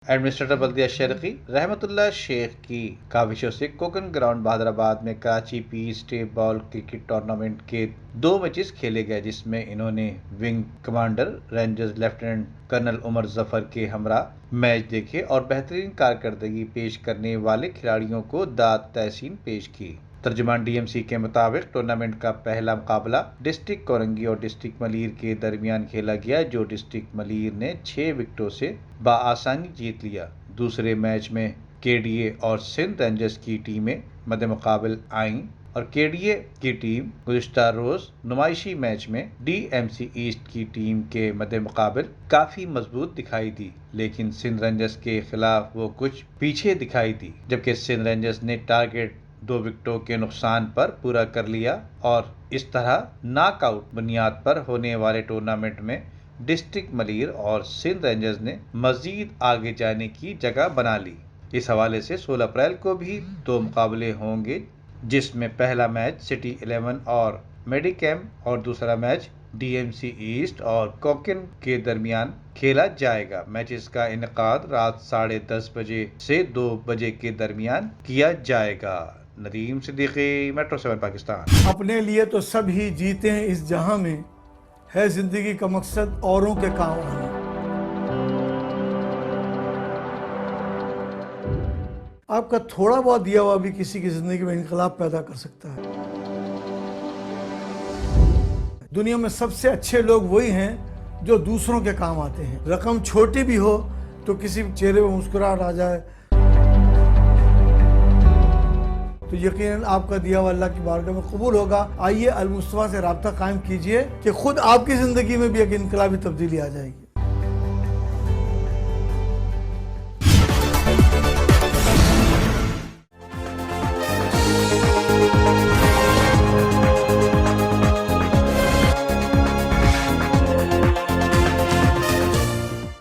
Administrator बल्दिया शर्की रहमतुल्लाह शेख की काविशों से कोकन ग्राउंड बहादुराबाद में Karachi peace state ball cricket tournament के 2 मैचेस खेले गए, जिसमें इन्होंने wing commander rangers lieutenant colonel Umar Zafar के हमरा मैच देखे और बेहतरीन कारकर्दगी पेश करने वाले खिलाड़ियों को दाद तहसीन पेश की। तर्जुमान डीएमसी के मुताबिक टूर्नामेंट का पहला मुकाबला डिस्ट्रिक्ट कोरंगी और डिस्ट्रिक्ट मलीर के दरमियान खेला गया, जो डिस्ट्रिक्ट मलीर ने 6 विकेटों से बाआसानी जीत लिया। दूसरे मैच में केडीए और सिंध रेंजर्स की टीमें मद्दे मुकाबल आईं और केडीए की टीम गुज़िश्ता रोज नुमाइशी मैच में डीएमसी ईस्ट की टीम के मद्दे मुकाबल काफी मजबूत दिखाई दी, लेकिन सिंध रेंजर्स के खिलाफ वो कुछ पीछे दिखाई दी, जबकि सिंध रेंजर्स ने टारगेट 2 विकेटों के नुकसान पर पूरा कर लिया और इस तरह नॉकआउट बुनियाद पर होने वाले टूर्नामेंट में डिस्ट्रिक्ट मलीर और सिंध रेंजर्स ने मजीद आगे जाने की जगह बना ली। इस हवाले से 16 अप्रैल को भी 2 मुकाबले होंगे, जिसमें पहला मैच सिटी 11 और मेडिकैम और दूसरा मैच डीएमसी ईस्ट और कोकिन के दरमियान खेला जाएगा। मैचेस का इनेकाद रात 10:30 बजे से 2 बजे के दरमियान किया जाएगा। नदीम सिद्दीकी, मेट्रो 7 पाकिस्तान। अपने लिए तो सब ही जीते हैं इस जहां में, है जिंदगी का मकसद औरों के काम आना। आपका थोड़ा बहुत दिया हुआ भी किसी की जिंदगी में इनकलाब पैदा कर सकता है। दुनिया में सबसे अच्छे लोग वही हैं जो दूसरों के काम आते हैं। रकम छोटी भी हो तो किसी चेहरे पर मुस्कुराहट आ जाए तो यकीनन आपका दिया हुआ अल्लाह की बारगाह में कबूल होगा। आइए अल मुस्तफा से राब्ता कायम कीजिए कि खुद आपकी जिंदगी में भी एक इनकलाबी तब्दीली आ जाएगी।